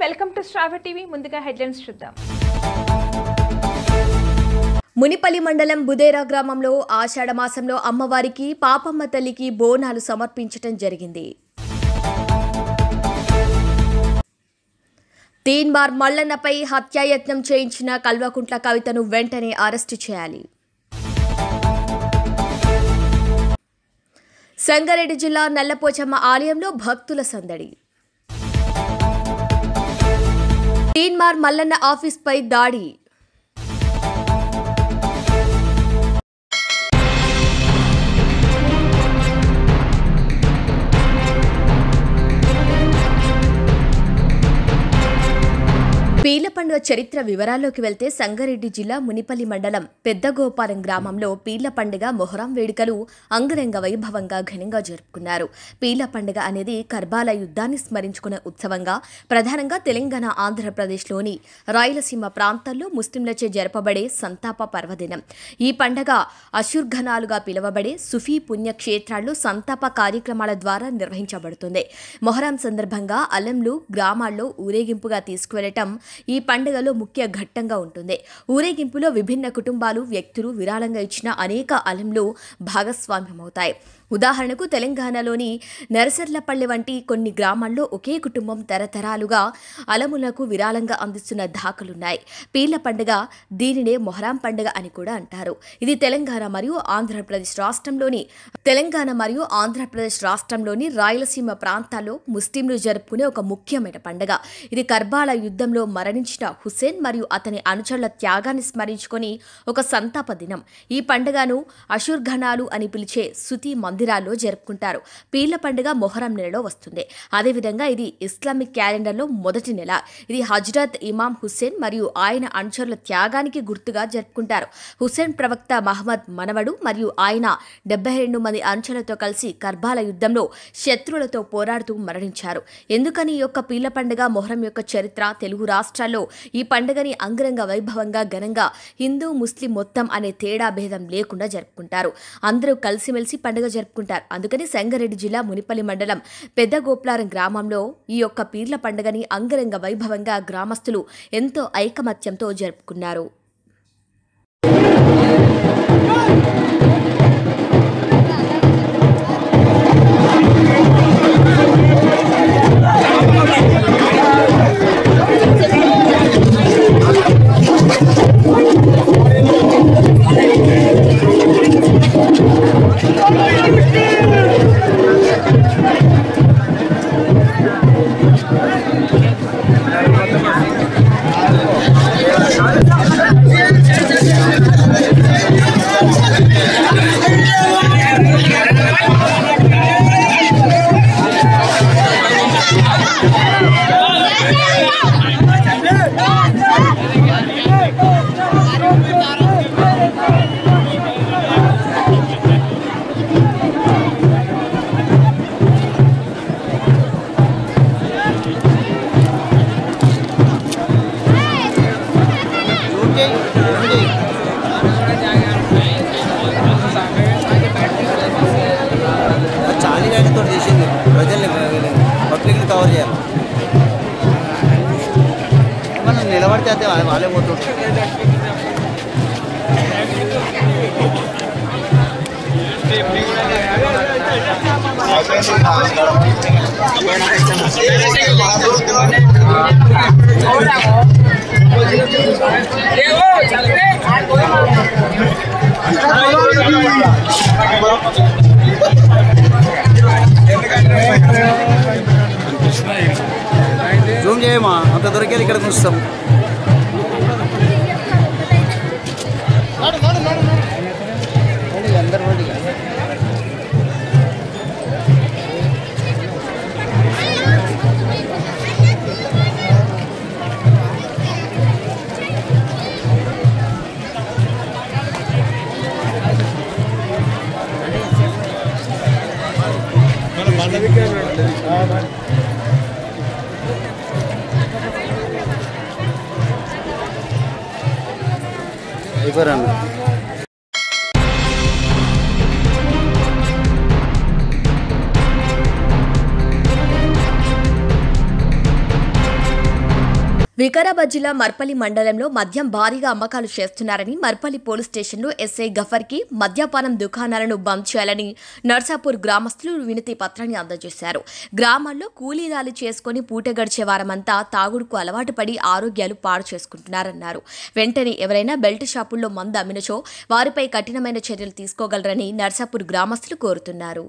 Welcome to Shravya TV. ముందుగా headlines చూద్దాం. మునిపల్లి మండలం బుదేరా గ్రామంలో ఆషాఢ మాసంలో అమ్మవారికి పాపమ్మ తల్లికి బోనాలు సమర్పించడం జరిగింది. తీన్మార్ మల్లన్నపై హత్యాయత్నం చేయించిన కల్వకుంట్ల కవితను వెంటనే అరెస్టు చేయాలి. సంగారెడ్డి జిల్లా నల్లపోచమ్మ ఆలయంలో భక్తుల సందడి. తీన్మార్ మల్లన్న ఆఫీస్పై దాడి. పీర్ల పండుగ చరిత్ర వివరాల్లోకి వెళ్తే సంగారెడ్డి జిల్లా మునిపల్లి మండలం పెద్దగోపారం గ్రామంలో పీర్ల పండుగ మొహరం వేడుకలు అంగరంగ వైభవంగా ఘనంగా జరుపుకున్నారు. పీర్ల పండుగ అనేది కర్బాల యుద్ధాన్ని స్మరించుకునే ఉత్సవంగా ప్రధానంగా తెలంగాణ, ఆంధ్రప్రదేశ్లోని రాయలసీమ ప్రాంతాల్లో ముస్లింలచే జరపబడే సంతాప పర్వదినం. ఈ పండుగ అశుర్ఘనాలుగా పిలువబడే సుఫీ పుణ్యక్షేత్రాల్లో సంతాప కార్యక్రమాల ద్వారా నిర్వహించబడుతుంది. మొహరం సందర్భంగా అలంలు గ్రామాల్లో ఊరేగింపుగా తీసుకువెళ్లటం ఈ పండుగలో ముఖ్య ఘట్టంగా ఉంటుంది. ఊరేగింపులో విభిన్న కుటుంబాలు, వ్యక్తులు విరాళంగా ఇచ్చిన అనేక అలంలు భాగస్వామ్యమవుతాయి. ఉదాహరణకు తెలంగాణలోని నరసర్లపల్లి వంటి కొన్ని గ్రామాల్లో ఒకే కుటుంబం తరతరాలుగా అలములకు విరాళంగా అందిస్తున్న దాఖలున్నాయి. పీర్ల పండుగ దీనినే మొహరం పండుగ అని కూడా అంటారు. ఇది తెలంగాణ మరియు ఆంధ్రప్రదేశ్ రాష్ట్రంలోని రాయలసీమ ప్రాంతాల్లో ముస్లింలు జరుపుకునే ఒక ముఖ్యమైన పండుగ. ఇది కర్బాల యుద్ధంలో మరణించిన హుస్సేన్ మరియు అతని అనుచరుల త్యాగాన్ని స్మరించుకొని ఒక సంతాప దినం. ఈ పండుగను అశుర్ఘనాలు అని పిలిచే సుతి మందిరాల్లో జరుపుకుంటారు. పీర్ల పండుగ మొహరం నెలలో వస్తుంది. అదేవిధంగా ఇది ఇస్లామిక్ క్యాలెండర్లో మొదటి నెల. ఇది హజ్రత్ ఇమాం హుస్సేన్ మరియు ఆయన అనుచరుల త్యాగానికి గుర్తుగా జరుపుకుంటారు. హుస్సేన్ ప్రవక్త మహమ్మద్ మనవడు మరియు ఆయన 72 మంది అనుచరులతో కలిసి కర్బాల యుద్ధంలో శత్రువులతో పోరాడుతూ మరణించారు. ఎందుకని ఈ యొక్క పీర్ల పండుగ మొహరం యొక్క చరిత్ర? తెలుగు రాష్ట్రాల్లో ఈ పండుగని అంగరంగ వైభవంగా ఘనంగా హిందూ ముస్లిం మొత్తం అనే తేడా భేదం లేకుండా జరుపుకుంటారు. అందరూ కలిసిమెలిసి పండుగ జరుపుకుంటారు. అందుకని సంగారెడ్డి జిల్లా మునిపల్లి మండలం పెద్దగోప్లారం గ్రామంలో ఈ యొక్క పీర్ల పండుగని అంగరంగ వైభవంగా గ్రామస్తులు ఎంతో ఐకమత్యంతో జరుపుకున్నారు. పబ్లిక్ని కవర్ చేయాలి. మనం నిలబడితే అయితే వాళ్ళే పోతుంటారు. జూమ్ చేయమా, అంత దొరికేది ఇక్కడికి వస్తాం. అందరు అయిపోయారు. వికారాబాద్ జిల్లా మర్పల్లి మండలంలో మద్యం భారీగా అమ్మకాలు చేస్తున్నారని మర్పల్లి పోలీస్ స్టేషన్లో ఎస్ఐ గఫర్కి మద్యపానం దుకాణాలను బంద్ చేయాలని నర్సాపూర్ గ్రామస్తులు వినతి పత్రాన్ని అందజేశారు. గ్రామాల్లో కూలీనాలు చేసుకుని పూట గడిచే వారమంతా తాగుడుకు అలవాటు పడి ఆరోగ్యాలు పాడు చేసుకుంటున్నారన్నారు. వెంటనే ఎవరైనా బెల్ట్ షాపుల్లో మందు అమ్మినచో వారిపై కఠినమైన చర్యలు తీసుకోగలరని నర్సాపూర్ గ్రామస్తులు కోరుతున్నారు.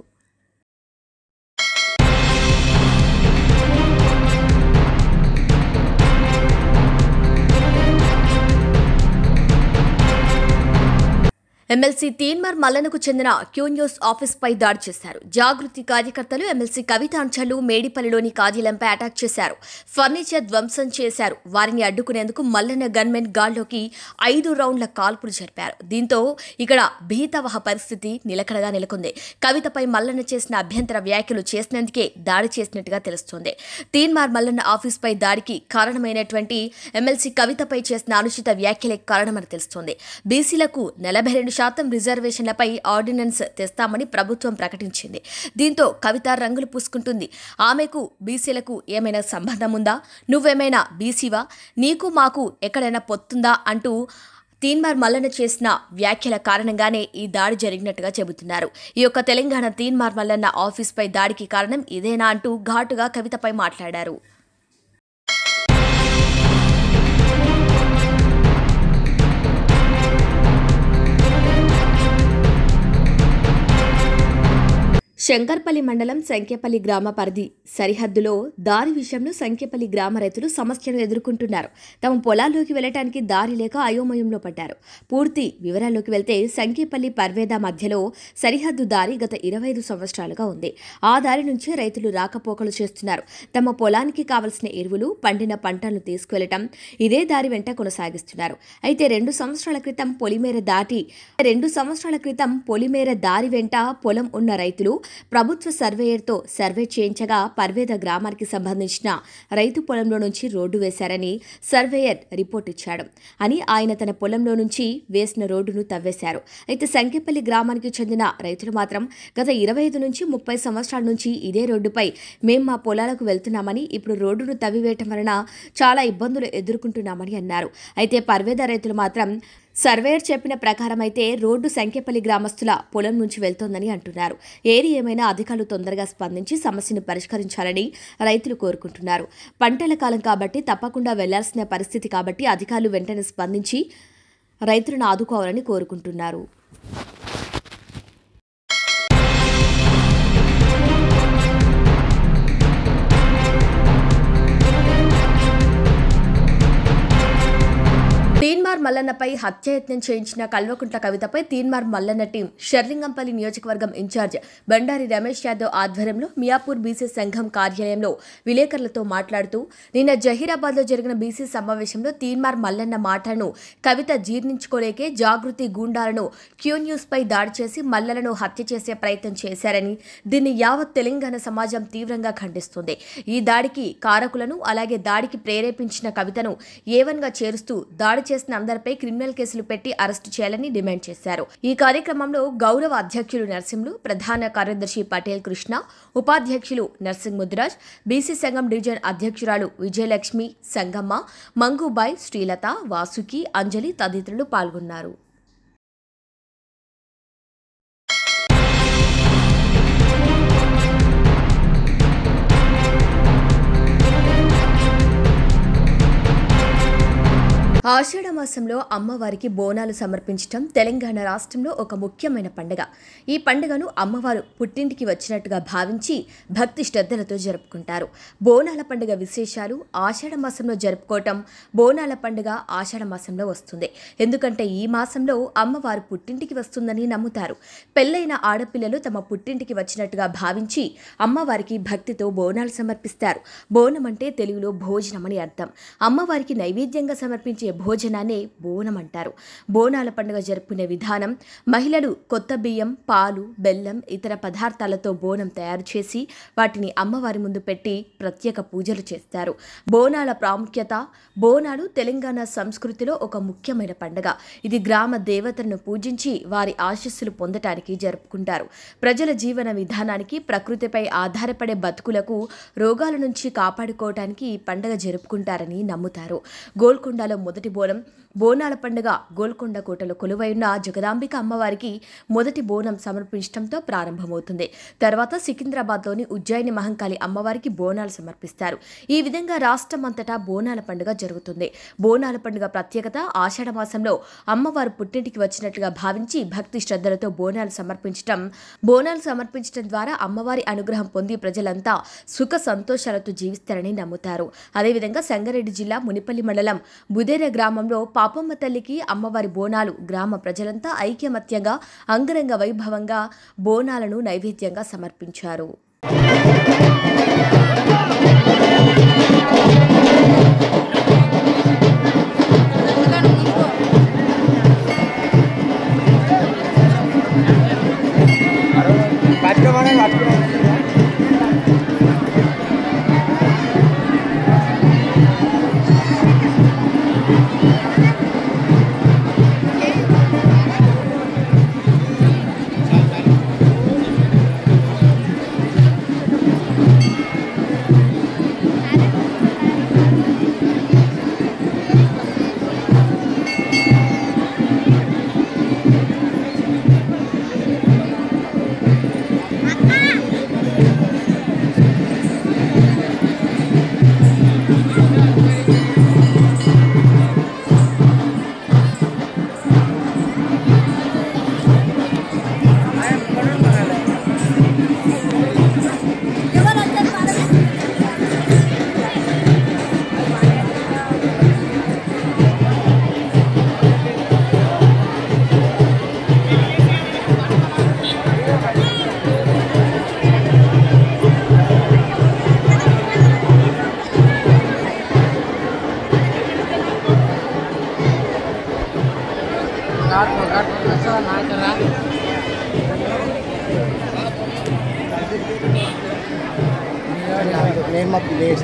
ఎమ్మెల్సీ తీన్మార్ మల్లన్నకు చెందిన క్యూ న్యూస్ ఆఫీస్పై దాడి చేశారు. జాగృతి కార్యకర్తలు ఎమ్మెల్సీ కవిత అంచలు మేడిపల్లిలోని కార్యాలయంపై అటాక్ చేశారు. ఫర్నిచర్ ధ్వంసం చేశారు. వారిని అడ్డుకునేందుకు మల్లన్న గన్మెన్ గాల్లోకి 5 రౌండ్ల కాల్పులు జరిపారు. దీంతో ఇక్కడ భీతవహ పరిస్థితి నిలకడగా నెలకొంది. కవితపై మల్లన్న చేసిన అభ్యంతర వ్యాఖ్యలు చేసినందుకే దాడి చేసినట్టుగా తెలుస్తోంది. తీన్మార్ మల్లన్న ఆఫీస్పై దాడికి కారణమైనటువంటి ఎమ్మెల్సీ కవితపై చేసిన అనుచిత వ్యాఖ్యలే కారణమని తెలుస్తోంది. బీసీలకు 42% రిజర్వేషన్లపై ఆర్డినెన్స్ తెస్తామని ప్రభుత్వం ప్రకటించింది. దీంతో కవిత రంగులు పూసుకుంటుంది. ఆమెకు బీసీలకు ఏమైనా సంబంధం ఉందా? నువ్వేమైనా బీసీవా? నీకు మాకు ఎక్కడైనా పొత్తుందా? అంటూ తీన్మార్ మల్లన్న చేసిన వ్యాఖ్యల కారణంగానే ఈ దాడి జరిగినట్టుగా చెబుతున్నారు. ఈ యొక్క తెలంగాణ తీన్మార్ మల్లన్న ఆఫీస్పై దాడికి కారణం ఇదేనా అంటూ ఘాటుగా కవితపై మాట్లాడారు. శంకర్పల్లి మండలం సంఖ్యపల్లి గ్రామ పరిధి సరిహద్దులో దారి విషయంలో సంఖ్యపల్లి గ్రామ రైతులు సమస్యను ఎదుర్కొంటున్నారు. తమ పొలాల్లోకి వెళ్లడానికి దారి లేక అయోమయంలో పడ్డారు. పూర్తి వివరాల్లోకి వెళ్తే సంఖ్యపల్లి పర్వేద మధ్యలో సరిహద్దు దారి గత 25 సంవత్సరాలుగా ఉంది. ఆ దారి నుంచే రైతులు రాకపోకలు చేస్తున్నారు. తమ పొలానికి కావలసిన ఎరువులు, పండిన పంటలను తీసుకువెళ్లటం ఇదే దారి వెంట కొనసాగిస్తున్నారు. అయితే 2 సంవత్సరాల క్రితం పొలిమేర దారి వెంట పొలం ఉన్న రైతులు ప్రభుత్వ సర్వేయర్తో సర్వే చేయించగా పర్వేద గ్రామానికి సంబంధించిన రైతు పొలంలో నుంచి రోడ్డు వేశారని సర్వేయర్ రిపోర్ట్ ఇచ్చాడు అని ఆయన తన పొలంలో నుంచి వేసిన రోడ్డును తవ్వేశారు. అయితే సంఖ్యపల్లి గ్రామానికి చెందిన రైతులు మాత్రం గత 25 నుంచి 30 సంవత్సరాల నుంచి ఇదే రోడ్డుపై మేం మా పొలాలకు వెళ్తున్నామని, ఇప్పుడు రోడ్డును తవ్వివేయటం వలన చాలా ఇబ్బందులు ఎదుర్కొంటున్నామని అన్నారు. అయితే పర్వేద రైతులు మాత్రం సర్వేయర్ చెప్పిన ప్రకారం అయితే రోడ్డు సంఖ్యపల్లి గ్రామస్తుల పొలం నుంచి వెళ్తోందని అంటున్నారు. ఏది ఏమైనా అధికారులు తొందరగా స్పందించి సమస్యను పరిష్కరించాలని రైతులు కోరుకుంటున్నారు. పంటల కాలం కాబట్టి తప్పకుండా వెళ్లాల్సిన పరిస్థితి కాబట్టి అధికారులు వెంటనే స్పందించి రైతులను ఆదుకోవాలని కోరుకుంటున్నారు. తీన్మార్ మల్లన్నపై హత్యాయత్నం చేయించిన కల్వకుంట్ల కవితపై తీన్మార్ మల్లన్న టీం షర్లింగంపల్లి నియోజకవర్గం ఇన్ఛార్జ్ బండారి రమేష్ యాదవ్ ఆధ్వర్యంలో మియాపూర్ బీసీ సంఘం కార్యాలయంలో విలేకరులతో మాట్లాడుతూ నిన్న జహీరాబాద్లో జరిగిన బీసీ సమావేశంలో తీన్మార్ మల్లన్న మాటలను కవిత జీర్ణించుకోలేకే జాగృతి గూండాలను క్యూ న్యూస్పై దాడి చేసి మల్లలను హత్య చేసే ప్రయత్నం చేశారని, దీన్ని యావత్ తెలంగాణ సమాజం తీవ్రంగా ఖండిస్తుంది. ఈ దాడికి కారకులను అలాగే దాడికి ప్రేరేపించిన కవితను ఏవన్గా చేరుస్తూ దాడి చేసిన అందరిపై క్రిమినల్ కేసులు పెట్టి అరెస్టు చేయాలని డిమాండ్ చేశారు. ఈ కార్యక్రమంలో గౌరవ అధ్యక్షులు నర్సింహులు, ప్రధాన కార్యదర్శి పటేల్ కృష్ణ, ఉపాధ్యక్షులు నర్సింగ్ ముద్రాజ్, బీసీ సంఘం డివిజన్ అధ్యక్షురాలు విజయలక్ష్మి, సంగమ్మ, మంగుబాయ్, శ్రీలత, వాసుకి, అంజలి తదితరులు పాల్గొన్నారు. ఆషాఢ మాసంలో అమ్మవారికి బోనాలు సమర్పించడం తెలంగాణ రాష్ట్రంలో ఒక ముఖ్యమైన పండుగ. ఈ పండుగను అమ్మవారు పుట్టింటికి వచ్చినట్టుగా భావించి భక్తి శ్రద్ధలతో జరుపుకుంటారు. బోనాల పండుగ విశేషాలు ఆషాఢ మాసంలో జరుపుకోవటం. బోనాల పండుగ ఆషాఢ మాసంలో వస్తుంది. ఎందుకంటే ఈ మాసంలో అమ్మవారు పుట్టింటికి వస్తుందని నమ్ముతారు. పెళ్లైన ఆడపిల్లలు తమ పుట్టింటికి వచ్చినట్టుగా భావించి అమ్మవారికి భక్తితో బోనాలు సమర్పిస్తారు. బోనం అంటే తెలుగులో భోజనం అని అర్థం. అమ్మవారికి నైవేద్యంగా సమర్పించే భోజనాన్ని దాన్నే బోనం అంటారు. బోనాల పండుగ జరుపుకునే విధానం: మహిళలు కొత్త బియ్యం, పాలు, బెల్లం, ఇతర పదార్థాలతో బోనం తయారు చేసి వాటిని అమ్మవారి ముందు పెట్టి ప్రత్యేక పూజలు చేస్తారు. బోనాల ప్రాముఖ్యత: బోనాలు తెలంగాణ సంస్కృతిలో ఒక ముఖ్యమైన పండుగ. ఇది గ్రామ దేవతలను పూజించి వారి ఆశీస్సులు పొందటానికి జరుపుకుంటారు. ప్రజల జీవన విధానానికి, ప్రకృతిపై ఆధారపడే బతుకులకు రోగాల నుంచి కాపాడుకోవటానికి ఈ పండుగ జరుపుకుంటారని నమ్ముతారు. గోల్కొండలో మొదటి బోనాల పండుగ గోల్కొండ కోటలో కొలువైన జగదాంబిక అమ్మవారికి మొదటి బోనం సమర్పించడంతో ప్రారంభమవుతుంది. తర్వాత సికింద్రాబాద్లోని ఉజ్జయిని మహంకాళి అమ్మవారికి బోనాలు సమర్పిస్తారు. ఈ విధంగా రాష్ట్రం అంతటా బోనాల పండుగ జరుగుతుంది. బోనాల పండుగ ప్రత్యేకత: ఆషాఢ మాసంలో అమ్మవారు పుట్టింటికి వచ్చినట్లుగా భావించి భక్తి శ్రద్ధలతో బోనాలు సమర్పించడం ద్వారా అమ్మవారి అనుగ్రహం పొంది ప్రజలంతా సుఖ సంతోషాలతో జీవిస్తారని నమ్ముతారు. అదేవిధంగా సంగారెడ్డి జిల్లా మునిపల్లి మండలం బుదేర గ్రామంలో పాపమ్మ తల్లికి అమ్మవారి బోనాలు గ్రామ ప్రజలంతా ఐకమత్యంగా అంగరంగ వైభవంగా బోనాలను నైవేద్యంగా సమర్పించారు. name of place.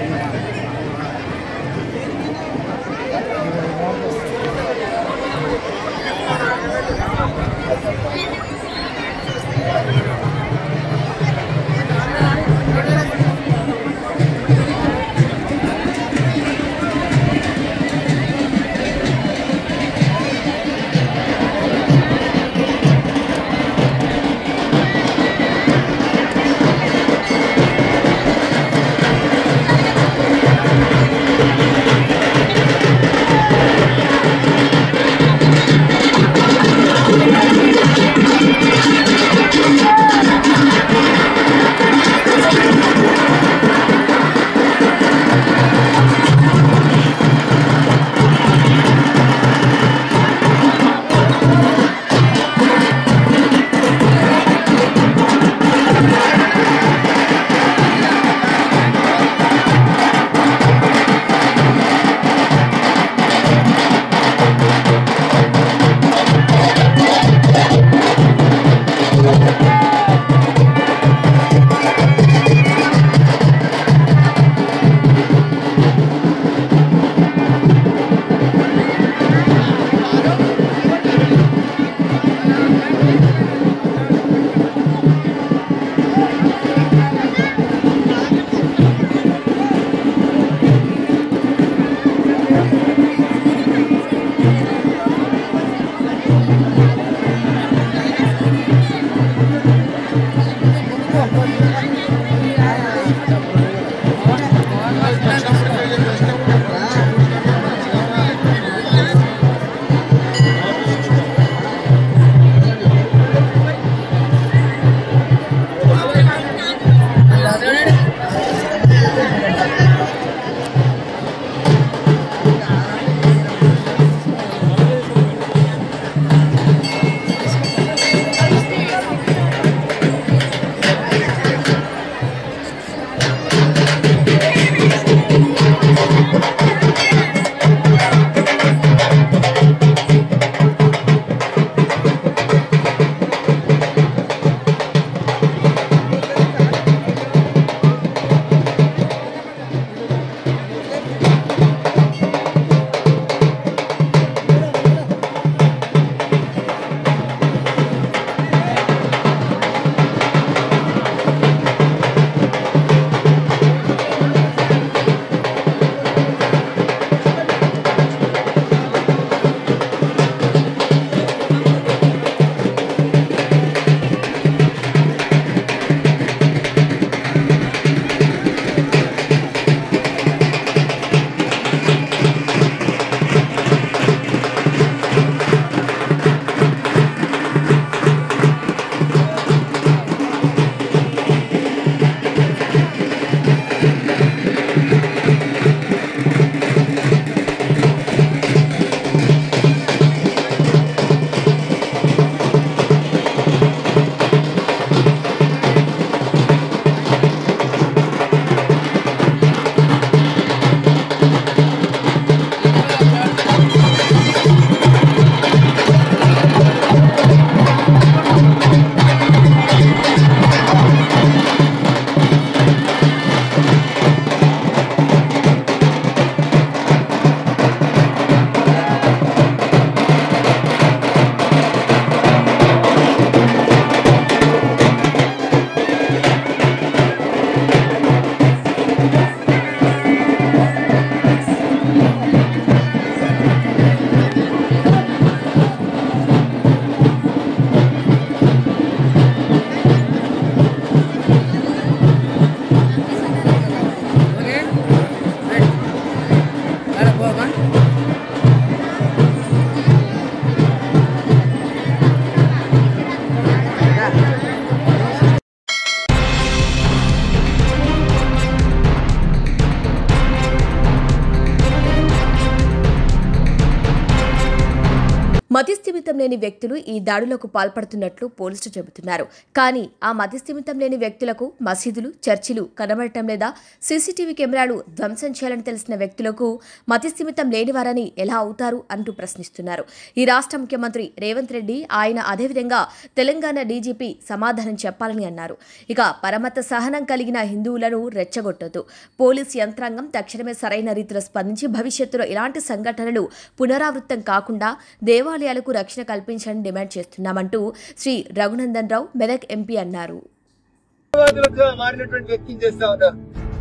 మతిస్థిమితం లేని వ్యక్తులు ఈ దాడులకు పాల్పడుతున్నట్లు పోలీసులు చెబుతున్నారు. కానీ ఆ మతిస్థిమితం లేని వ్యక్తులకు మసీదులు, చర్చిలు కనబడటం లేదా సీసీటీవీ కెమెరాలు ధ్వంసం చేయాలని తెలిసిన వ్యక్తులకు మతిస్థిమితం లేనివారని ఎలా అవుతారు అంటూ ప్రశ్నిస్తున్నారు. ఈ రాష్ట్ర ముఖ్యమంత్రి రేవంత్ రెడ్డి, ఆయన అదేవిధంగా తెలంగాణ డీజీపీ సమాధానం చెప్పాలని అన్నారు. ఇక పరమత సహనం కలిగిన హిందువులను రెచ్చగొట్టొద్దు. పోలీసు యంత్రాంగం తక్షణమే సరైన రీతిలో స్పందించి భవిష్యత్తులో ఇలాంటి సంఘటనలు పునరావృతం కాకుండా దేవాలయాలకు రక్షణ కల్పించాలని డిమాండ్ చేస్తున్నామంటూ శ్రీ రఘునందన్ రావు మెదక్ ఎంపీ అన్నారు.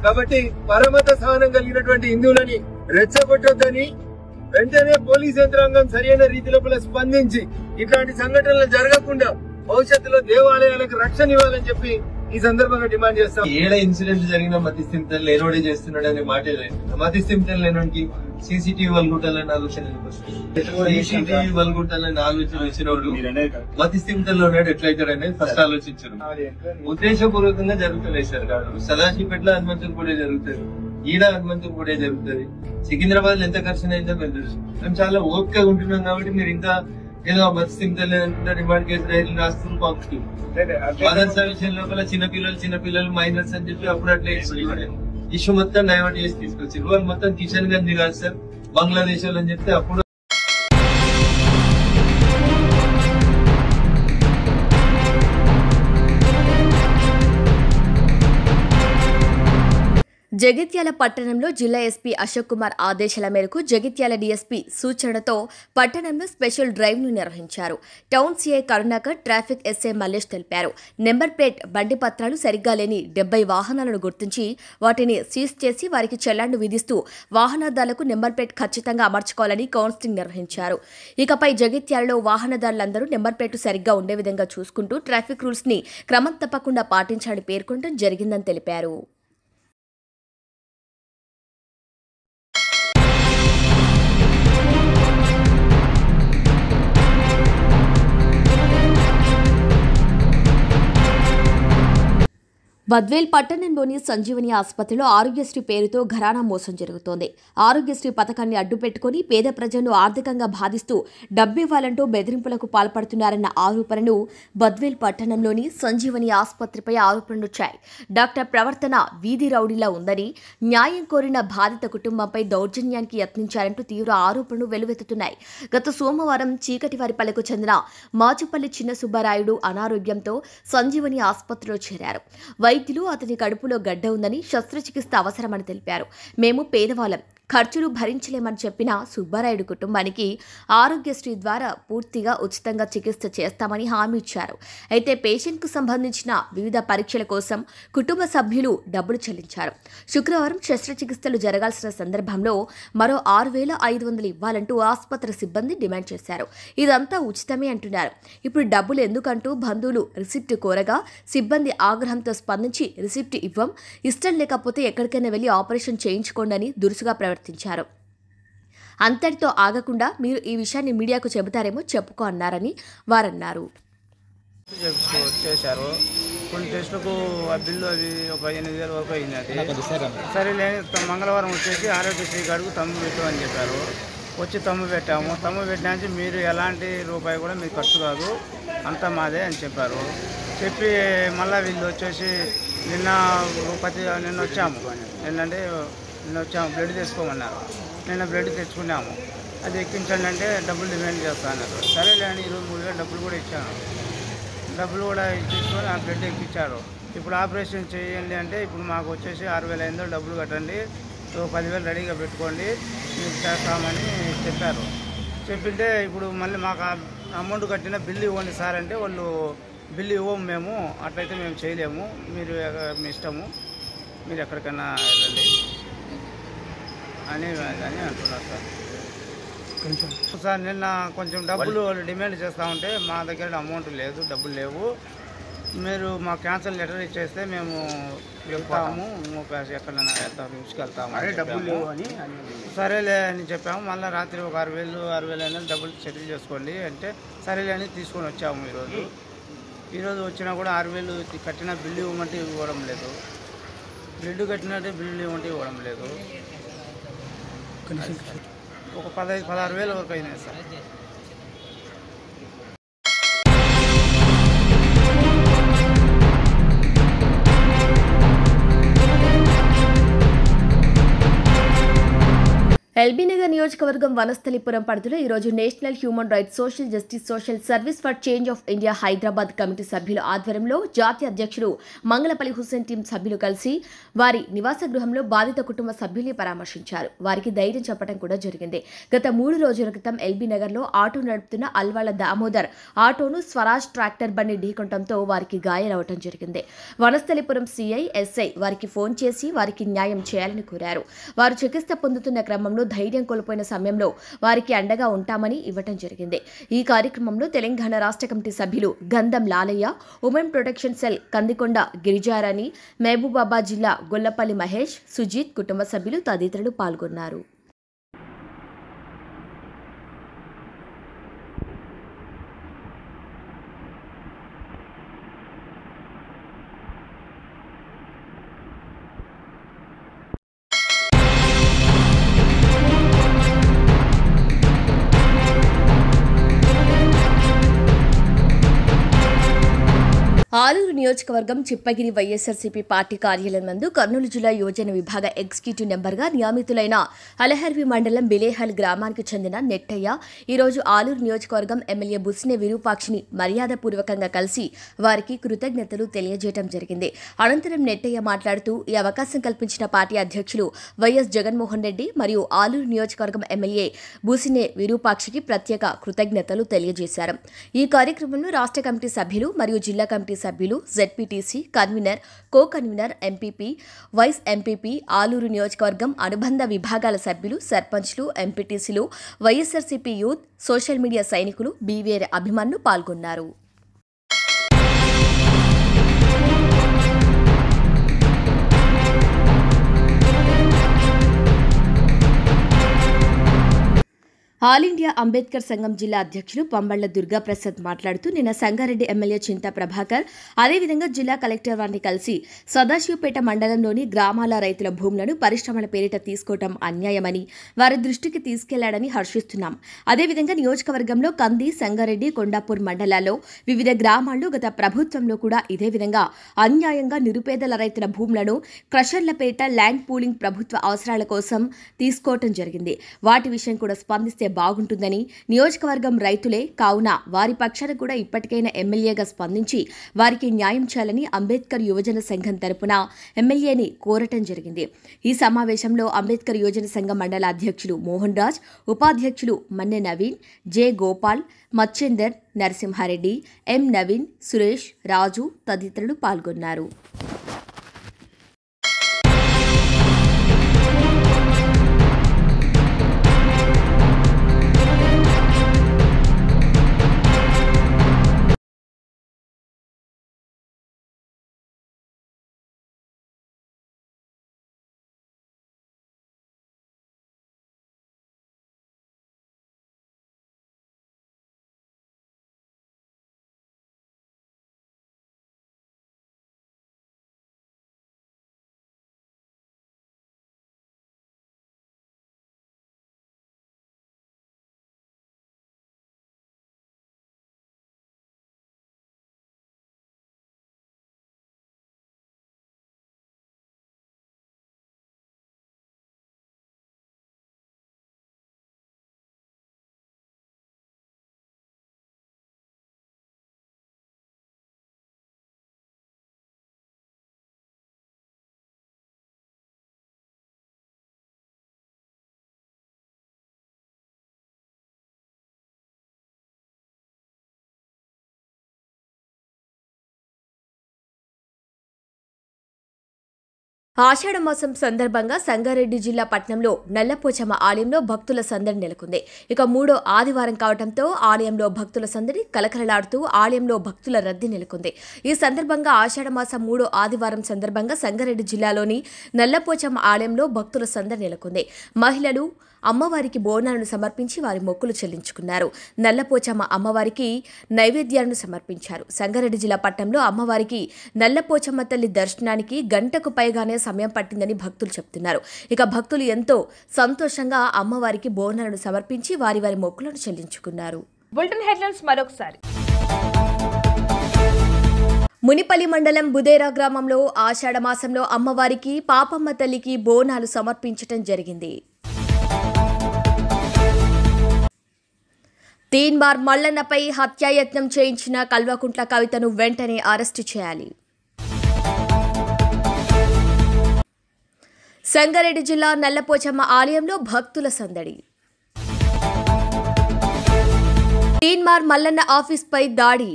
కాబట్టి పరమత సహనం కలిగినటువంటి హిందువులని రెచ్చగొట్టొద్దని వెంటనే పోలీస్ యంత్రాంగం సరైన రీతిలో స్పందించి ఇట్లాంటి సంఘటనలు జరగకుండా భవిష్యత్తులో దేవాలయాలకు రక్షణ ఇవ్వాలని చెప్పి ఈ సందర్భంగా డిమాండ్ చేస్తాం. ఏడ ఇన్సిడెంట్ జరిగిన మతిస్థిమితం లేనోడే చేస్తున్నాడు అనే మాట మతిస్థిమితం లేనోడికి సీసీటీవీ వల్గుట్టాలని ఆలోచన సీసీటీవీ వల్గుట్టాలని ఆలోచన వచ్చినోడు మతిస్థిమితంలో ఉన్నాడు ఎట్లయితాడనేది ఫస్ట్ ఆలోచించారు. ఉద్దేశపూర్వకంగా జరుగుతున్నాయి సార్. కాదు సదాశివపేటలో హనుమంతులు కూడా జరుగుతుంది, ఈడ హనుమంతులు కూడా జరుగుతుంది. సికింద్రాబాద్ లో ఎంత ఖర్చు అయిందో మేము తెలుసు. మేము చాలా ఓపికగా ఉంటున్నాం కాబట్టి మీరు ఇంకా ఏదో మతిస్థిమితం లేదంటే రిమాండ్ కేసు రైలు రాస్తూ పంపుతుంది. మదర్స విషయం లోపల చిన్నపిల్లలు మైనర్స్ అని చెప్పి అప్పుడు అట్లా ఇష్యూ మొత్తం డైవర్ట్ చేసి తీసుకొచ్చి వాళ్ళు మొత్తం కిషన్ గంజ్ కాదు సార్ బంగ్లాదేశ్ అని చెప్తే అప్పుడు జగిత్యాల పట్టణంలో జిల్లా ఎస్పీ అశోక్ కుమార్ ఆదేశాల మేరకు జగిత్యాల డీఎస్పీ సూచనతో పట్టణంలో స్పెషల్ డ్రైవ్ను నిర్వహించారు. Town CI Karunakar, traffic SI Mallesh తెలిపారు. నెంబర్ ప్లేట్ బండి పత్రాలు సరిగ్గా లేని 70 వాహనాలను గుర్తించి వాటిని సీజ్ చేసి వారికి చెల్లాండు విధిస్తూ వాహనదారులకు నెంబర్ ప్లేట్ ఖచ్చితంగా అమర్చుకోవాలని కౌన్సిలింగ్ నిర్వహించారు. ఇకపై జగిత్యాలలో వాహనదారులందరూ నెంబర్ ప్లేట్ సరిగ్గా ఉండే విధంగా చూసుకుంటూ ట్రాఫిక్ రూల్స్ ని క్రమం తప్పకుండా పాటించాలని పేర్కొనడం జరిగిందని తెలిపారు. బద్వేల్ పట్టణంలోని సంజీవని ఆసుపత్రిలో ఆరోగ్యశ్రీ పేరుతో ఘరానా మోసం జరుగుతోంది. ఆరోగ్యశ్రీ పథకాన్ని అడ్డుపెట్టుకుని పేద ప్రజలను ఆర్థికంగా బాధిస్తూ డబ్బివ్వాలంటూ బెదిరింపులకు పాల్పడుతున్నారన్న ఆరోపణలు బద్వేల్ పట్టణంలోని సంజీవని ఆసుపత్రిపై ఆరోపణలొచ్చాయి. డాక్టర్ ప్రవర్తన వీధి రౌడీలా ఉందని, న్యాయం కోరిన బాధిత కుటుంబంపై దౌర్జన్యానికి యత్నించారంటూ తీవ్ర ఆరోపణలు వెలువెత్తుతున్నాయి. గత సోమవారం చీకటివారిపల్లెకు చెందిన మాచుపల్లి చిన్న సుబ్బారాయుడు అనారోగ్యంతో సంజీవని ఆసుపత్రిలో చేరారు. వైద్యులు అతని కడుపులో గడ్డ ఉందని, శస్త్రచికిత్స అవసరమని తెలిపారు. మేము పేదవాళ్ళం, ఖర్చులు భరించలేమని చెప్పిన సుబ్బారాయుడు కుటుంబానికి ఆరోగ్యశ్రీ ద్వారా పూర్తిగా ఉచితంగా చికిత్స చేస్తామని హామీ ఇచ్చారు. అయితే పేషెంట్కు సంబంధించిన వివిధ పరీక్షల కోసం కుటుంబ సభ్యులు డబ్బులు చెల్లించారు. శుక్రవారం శస్త్రచికిత్సలు జరగాల్సిన సందర్భంలో మరో 6,500 ఇవ్వాలంటూ ఆసుపత్రి సిబ్బంది డిమాండ్ చేశారు. ఇదంతా ఉచితమే అంటున్నారు. ఇప్పుడు డబ్బులు ఎందుకంటూ బంధువులు రిసిప్ట్ కోరగా సిబ్బంది ఆగ్రహంతో స్పందించి రిసిప్ట్ ఇవ్వం, ఇష్టం లేకపోతే ఎక్కడికైనా వెళ్లి ఆపరేషన్ చేయించుకోండి అని దురుసుగా ప్రవర్తించారు. అంతటితో ఆగకుండా మీరు ఈ విషయాన్ని మీడియాకు చెబుతారేమో చెప్పుకో అన్నారని వారన్నారు. చేశారు కొన్ని టెస్టులకు ఆ బిల్లు అది ఒక 8,000 వరకు అయింది. అది సరేలే మంగళవారం వచ్చేసి ఆరోగ్యశ్రీ కార్డుకు తమ్ము పెట్టమని చెప్పారు. వచ్చి తమ్ము పెట్టాము. తమ్ము పెట్టినాక మీరు ఎలాంటి రూపాయి కూడా మీకు ఖర్చు కాదు, అంతా మాదే అని చెప్పారు. చెప్పి మళ్ళీ వీళ్ళు వచ్చేసి నిన్న వచ్చాము. నిన్న వచ్చాము బ్లడ్ తెచ్చుకోమన్నారు. నిన్న బ్లడ్ తెచ్చుకున్నాము. అది ఎక్కించండి అంటే డబ్బులు డిమాండ్ చేస్తా అన్నారు. సరేలే అని 23,000 డబ్బులు కూడా ఇచ్చాను. డబ్బులు కూడా తీసుకొని ఆ బ్లడ్ ఎక్కించారు. ఇప్పుడు ఆపరేషన్ చేయండి అంటే ఇప్పుడు మాకు వచ్చేసి 6,500 డబ్బులు కట్టండి, 10,000 రెడీగా పెట్టుకోండి, మీకు చేస్తామని చెప్పారు. చెప్పింటే ఇప్పుడు మళ్ళీ మాకు అమౌంట్ కట్టిన బిల్లు ఇవ్వండి సార్ అంటే వాళ్ళు బిల్లు ఇవ్వము, మేము అట్లయితే మేము చేయలేము, మీరు మీ ఇష్టము, మీరు ఎక్కడికైనా వెళ్ళండి అని అంటున్నారు సార్. సార్ నిన్న కొంచెం డబ్బులు వాళ్ళు డిమాండ్ చేస్తూ ఉంటే మా దగ్గర అమౌంట్ లేదు, డబ్బులు లేవు, మీరు మా క్యాన్సల్ లెటర్ ఇచ్చేస్తే మేము వెళ్తాము, ఎక్కడైనా వెళ్తాము, తీసుకెళ్తాము, డబ్బులు లేవు అని సరేలే అని చెప్పాము. మళ్ళీ రాత్రి ఒక 6,000 డబ్బులు సెటిల్ చేసుకోండి అంటే సరేలే అని తీసుకొని వచ్చాము. ఈరోజు వచ్చినా కూడా 6,000 కట్టిన బిల్లు ఇవ్వమంటే ఇవ్వడం లేదు, బిల్లు కట్టినట్టే బిల్లు ఇవ్వమంటే ఇవ్వడం లేదు. ఒక 15,000-16,000 వరకు అయినాయి సార్. ఎల్బీ నగర్ నియోజకవర్గం వనస్థలిపురం పరిధిలో ఈరోజు national human rights social justice social service for change of India Hyderabad committee సభ్యుల ఆధ్వర్యంలో జాతీయ అధ్యక్షుడు మంగళపల్లి హుస్సేన్ టీం సభ్యులు కలిసి వారి నివాస గృహంలో బాధిత కుటుంబ సభ్యుల్ని పరామర్శించారు. వారికి ధైర్యం చెప్పడం కూడా జరిగింది. గత 3 రోజుల క్రితం ఎల్బీ నగర్లో ఆటో నడుపుతున్న అల్వాల దామోదర్ ఆటోను స్వరాజ్ ట్రాక్టర్ బండి ఢీకొనడంతో వారికి గాయాలవడం జరిగింది. వనస్థలిపురం సిఐ ఎస్ఐ వారికి ఫోన్ చేసి వారికి న్యాయం చేయాలని కోరారు. వారు చికిత్స పొందుతున్న క్రమంలో ధైర్యం కోల్పోయిన సమయంలో వారికి అండగా ఉంటామని ఇవ్వటం జరిగింది. ఈ కార్యక్రమంలో తెలంగాణ రాష్ట్ర కమిటీ సభ్యులు గంధం Lalaiah, women protection cell Kandikonda Girija Rani, Mahabubabad జిల్లా గొల్లపల్లి మహేష్, సుజిత్ కుటుంబ సభ్యులు తదితరులు పాల్గొన్నారు. ఆలూరు నియోజకవర్గం చిప్పగిరి వైఎస్ఆర్సీపీ పార్టీ కార్యాలయం నందు కర్నూలు జిల్లా యువజన విభాగ ఎగ్జిక్యూటివ్ నెంబర్గా నియమితులైన అలహర్వి మండలం బిలేహల్ గ్రామానికి చెందిన నెట్టయ్య ఈరోజు ఆలూరు నియోజకవర్గం ఎమ్మెల్యే బుసినే విరూపాక్షిని మర్యాదపూర్వకంగా కలిసి వారికి కృతజ్ఞతలు తెలియజేయడం జరిగింది. అనంతరం నెట్టయ్య మాట్లాడుతూ ఈ అవకాశం కల్పించిన పార్టీ అధ్యక్షులు వైఎస్ జగన్మోహన్ రెడ్డి మరియు ఆలూరు నియోజకవర్గం ఎమ్మెల్యే బుసినే విరూపాక్షికి ప్రత్యేక కృతజ్ఞతలు తెలియజేశారు. ఈ కార్యక్రమంలో రాష్ట్ర కమిటీ సభ్యులు మరియు జిల్లా కమిటీ సభ్యులు, ZPTC convener, co convener, MPP, vice MPP, Aluru నియోజకవర్గం అనుబంధ విభాగాల సభ్యులు, సర్పంచ్లు, ఎంపీటీసీలు, వైఎస్ఆర్సీపీ యూత్, సోషల్ మీడియా సైనికులు, బీవీఆర్ అభిమానులు పాల్గొన్నారు. ఆల్ ఇండియా అంబేద్కర్ సంఘం జిల్లా అధ్యక్షులు పంబళ్ల దుర్గాప్రసాద్ మాట్లాడుతూ నిన్న సంగారెడ్డి ఎమ్మెల్యే చింతా ప్రభాకర్ అదేవిధంగా జిల్లా కలెక్టర్ వారిని కలిసి సదాశివపేట మండలంలోని గ్రామాల రైతుల భూములను పరిశ్రమల పేరిట తీసుకోవడం అన్యాయమని వారి దృష్టికి తీసుకెళ్లాడని హర్షిస్తున్నాం. అదేవిధంగా నియోజకవర్గంలో కంది, సంగారెడ్డి, కొండాపూర్ మండలాల్లో వివిధ గ్రామాల్లో గత ప్రభుత్వంలో కూడా ఇదే విధంగా అన్యాయంగా నిరుపేదల రైతుల భూములను క్రషర్ల పేరిట ల్యాండ్ పూలింగ్ ప్రభుత్వ అవసరాల కోసం తీసుకోవటం జరిగింది. వాటి విషయం కూడా స్పందిస్తే బాగుంటుందని, నియోజకవర్గం రైతులే కావున వారి పక్షాన కూడా ఇప్పటికైనా ఎమ్మెల్యేగా స్పందించి వారికి న్యాయం చేయాలని అంబేద్కర్ యువజన సంఘం తరపున ఎమ్మెల్యేని కోరటం జరిగింది. ఈ సమావేశంలో అంబేద్కర్ యువజన సంఘం మండల అధ్యక్షులు మోహన్ రాజ్, ఉపాధ్యక్షులు మన్నె నవీన్, జె గోపాల్, మచ్చేందర్, నరసింహారెడ్డి, ఎం నవీన్, సురేష్, రాజు తదితరులు పాల్గొన్నారు. ఆషాఢ మాసం సందర్భంగా సంగారెడ్డి జిల్లా పట్నంలో నల్లపోచమ్మ ఆలయంలో భక్తుల సందడి నెలకొంది. ఇక 3వ ఆదివారం కావడంతో ఆలయంలో భక్తుల సందడి కలకలలాడుతూ ఆలయంలో భక్తుల రద్దీ నెలకొంది. ఈ సందర్భంగా ఆషాఢ మాసం 3వ ఆదివారం సందర్భంగా సంగారెడ్డి జిల్లాలోని నల్లపోచమ్మ ఆలయంలో భక్తుల సందడి నెలకొంది. మహిళలు అమ్మవారికి బోనాలను సమర్పించి వారి మొక్కులు చెల్లించుకున్నారు. నల్లపోచమ్మ అమ్మవారికి నైవేద్యాలను సమర్పించారు. సంగారెడ్డి జిల్లా పట్టణంలో అమ్మవారికి నల్లపోచమ్మ తల్లి దర్శనానికి గంటకు పైగానే సమయం పట్టిందని భక్తులు చెబుతున్నారు. ఇక భక్తులు ఎంతో సంతోషంగా అమ్మవారికి బోనాలను సమర్పించి వారి వారి మొక్కులను చెల్లించుకున్నారు. బులెటిన్ హెడ్లైన్స్ మరొకసారి. మునిపల్లి మండలం బుదేరా గ్రామంలో ఆషాఢ మాసంలో అమ్మవారికి పాపమ్మ తల్లికి బోనాలు సమర్పించడం జరిగింది. తీన్మార్ మల్లన్నపై హత్యాయత్నం చేయించిన కల్వకుంట్ల కవితను వెంటనే అరెస్టు చేయాలి. సంగారెడ్డి జిల్లా నల్లపోచమ్మ ఆలయంలో భక్తుల సందడి. తీన్మార్ మల్లన్న ఆఫీస్పై దాడి.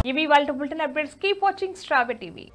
ఇవి వాళ్ళ బులెటిన్ అప్డేట్స్. కీప్ వాచింగ్ స్ట్రాబె టీవీ.